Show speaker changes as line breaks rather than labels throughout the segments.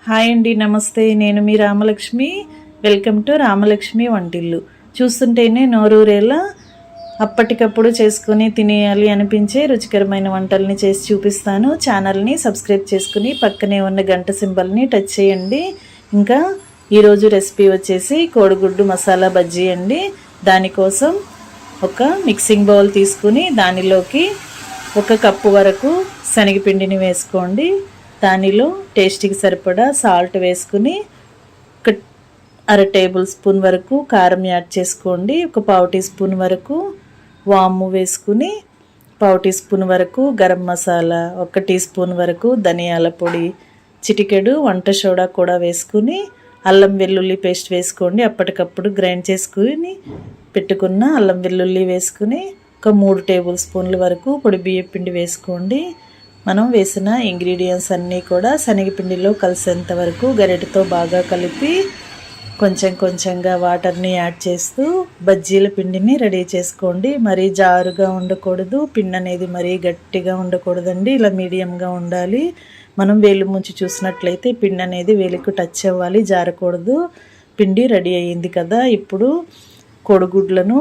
Hi అండి, నమస్తే. నేను మీ రామలక్ష్మి. వెల్కమ్ టు రామలక్ష్మి వంటిల్లు. చూస్తుంటేనే నోరూరేలా అప్పటికప్పుడు చేసుకుని తినేయాలి అనిపించే రుచికరమైన వంటల్ని చేసి చూపిస్తాను. ఛానల్ని సబ్స్క్రైబ్ చేసుకుని పక్కనే ఉన్న గంట సింబల్ని టచ్ చేయండి. ఇంకా ఈరోజు రెసిపీ వచ్చేసి కోడిగుడ్డు మసాలా బజ్జీ అండి. దానికోసం ఒక మిక్సింగ్ బౌల్ తీసుకుని దానిలోకి 1 కప్పు వరకు శనగపిండిని వేసుకోండి. దానిలో టేస్ట్కి సరిపడా సాల్ట్ వేసుకుని 1/2 టేబుల్ స్పూన్ వరకు కారం యాడ్ చేసుకోండి. 1/4 టీ స్పూన్ వరకు వాము వేసుకుని 1/4 టీ స్పూన్ వరకు గరం మసాలా, 1 టీ స్పూన్ వరకు ధనియాల పొడి, చిటికెడు వంట సోడా కూడా వేసుకుని అల్లం వెల్లుల్లి పేస్ట్ వేసుకోండి. అప్పటికప్పుడు గ్రైండ్ చేసుకుని పెట్టుకున్న అల్లం వెల్లుల్లి వేసుకుని 3 టేబుల్ స్పూన్ల వరకు పొడి బియ్యం పిండి వేసుకోండి. మనం వేసిన ఇంగ్రీడియంట్స్ అన్నీ కూడా శనగపిండిలో కలిసేంత వరకు గరిటెతో బాగా కలిపి కొంచెం కొంచెంగా వాటర్ని యాడ్ చేస్తూ బజ్జీల పిండిని రెడీ చేసుకోండి. మరీ జారుగా ఉండకూడదు, పిండి అనేది మరీ గట్టిగా ఉండకూడదండి. ఇలా మీడియంగా ఉండాలి. మనం వేలు ముంచి చూసినట్లయితే పిండి అనేది వేలికి టచ్ అవ్వాలి, జారకూడదు. పిండి రెడీ అయ్యింది కదా. ఇప్పుడు కోడిగుడ్లను,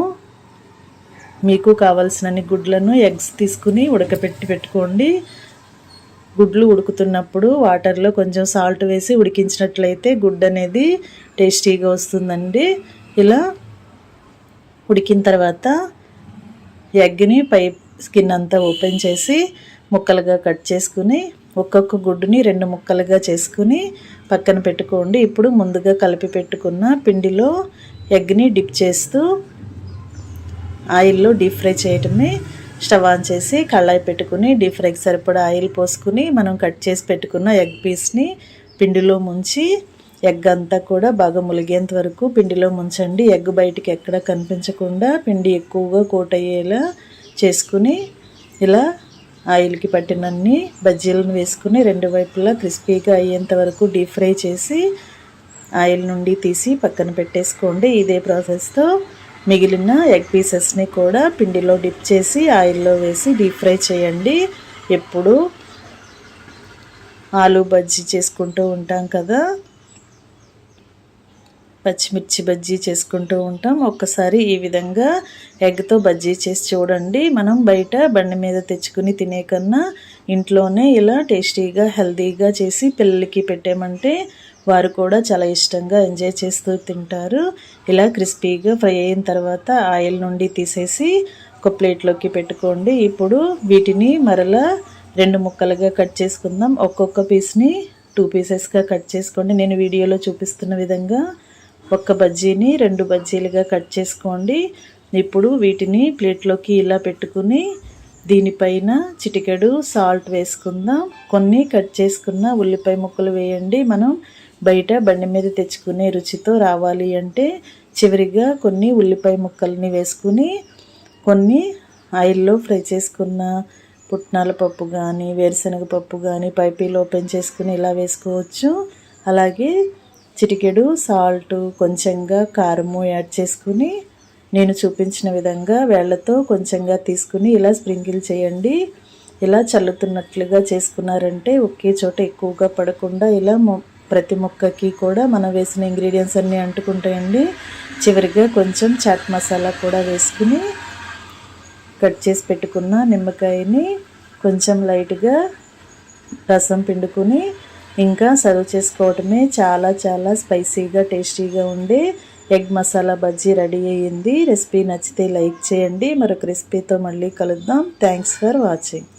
మీకు కావాల్సినన్ని గుడ్లను, ఎగ్స్ తీసుకుని ఉడకపెట్టి పెట్టుకోండి. గుడ్లు ఉడుకుతున్నప్పుడు వాటర్లో కొంచెం సాల్ట్ వేసి ఉడికించినట్లయితే గుడ్డు అనేది టేస్టీగా వస్తుందండి. ఇలా ఉడికిన తర్వాత ఎగ్ని పై స్కిన్ అంతా ఓపెన్ చేసి ముక్కలుగా కట్ చేసుకుని ఒక్కొక్క గుడ్డుని 2 ముక్కలుగా చేసుకుని పక్కన పెట్టుకోండి. ఇప్పుడు ముందుగా కలిపి పెట్టుకున్న పిండిలో ఎగ్ని డిప్ చేస్తూ ఆయిల్లో డీప్ ఫ్రై చేయటమే. స్టవ్ ఆన్ చేసి కళాయి పెట్టుకుని డీప్ ఫ్రైకి సరిపడా ఆయిల్ పోసుకుని మనం కట్ చేసి పెట్టుకున్న ఎగ్ పీస్ని పిండిలో ముంచి ఎగ్ అంతా కూడా బాగా ములిగేంత వరకు పిండిలో ముంచండి. ఎగ్ బయటికి ఎక్కడ కనిపించకుండా పిండి ఎక్కువగా కోట్ అయ్యేలా చేసుకుని ఇలా ఆయిల్కి పట్టినన్ని బజ్జీలను వేసుకుని 2 వైపులా క్రిస్పీగా అయ్యేంత వరకు డీప్ ఫ్రై చేసి ఆయిల్ నుండి తీసి పక్కన పెట్టేసుకోండి. ఇదే ప్రాసెస్తో మిగిలిన ఎగ్ పీసెస్ని కూడా పిండిలో డిప్ చేసి ఆయిల్లో వేసి డీప్ ఫ్రై చేయండి. ఎప్పుడు ఆలు బజ్జీ చేసుకుంటూ ఉంటాం కదా, పచ్చిమిర్చి బజ్జీ చేసుకుంటూ ఉంటాం. ఒక్కసారి ఈ విధంగా ఎగ్తో బజ్జీ చేసి చూడండి. మనం బయట బండి మీద తెచ్చుకుని తినే కన్నా ఇంట్లోనే ఇలా టేస్టీగా హెల్తీగా చేసి పిల్లలకి పెట్టామంటే వారు కూడా చాలా ఇష్టంగా ఎంజాయ్ చేస్తూ తింటారు. ఇలా క్రిస్పీగా ఫ్రై అయిన తర్వాత ఆయిల్ నుండి తీసేసి ఒక ప్లేట్లోకి పెట్టుకోండి. ఇప్పుడు వీటిని మరలా 2 ముక్కలుగా కట్ చేసుకుందాం. ఒక్కొక్క పీస్ని 2 పీసెస్గా కట్ చేసుకోండి. నేను వీడియోలో చూపిస్తున్న విధంగా ఒక్క బజ్జీని 2 బజ్జీలుగా కట్ చేసుకోండి. ఇప్పుడు వీటిని ప్లేట్లోకి ఇలా పెట్టుకుని దీనిపైన చిటికెడు సాల్ట్ వేసుకుందాం. కొన్ని కట్ చేసుకున్న ఉల్లిపాయ ముక్కలు వేయండి. మనం బయట బండి మీద తెచ్చుకునే రుచితో రావాలి అంటే చివరిగా కొన్ని ఉల్లిపాయ ముక్కల్ని వేసుకుని కొన్ని ఆయిల్లో ఫ్రై చేసుకున్న పుట్నాల పప్పు కానీ వేరుశనగ పప్పు కానీ పైపీలు ఓపెన్ చేసుకుని ఇలా వేసుకోవచ్చు. అలాగే చిటికెడు సాల్ట్, కొంచెంగా కారము యాడ్ చేసుకుని నేను చూపించిన విధంగా వేళ్లతో కొంచెంగా తీసుకుని ఇలా స్ప్రింకిల్ చేయండి. ఇలా చల్లుతున్నట్లుగా చేసుకున్నారంటే ఒకే చోట ఎక్కువగా పడకుండా ఇలా ప్రతి ముక్కకి కూడా మనం వేసిన ఇంగ్రీడియంట్స్ అన్నీ అంటుకుంటాయండి. చివరిగా కొంచెం చాట్ మసాలా కూడా వేసుకుని కట్ చేసి పెట్టుకున్న నిమ్మకాయని కొంచెం లైట్గా రసం పిండుకుని ఇంకా సర్వ్ చేసుకోవటమే. చాలా చాలా స్పైసీగా టేస్టీగా ఉండే ఎగ్ మసాలా బజ్జీ రెడీ అయ్యింది. రెసిపీ నచ్చితే లైక్ చేయండి. మరొక రెసిపీతో మళ్ళీ కలుద్దాం. Thanks for watching.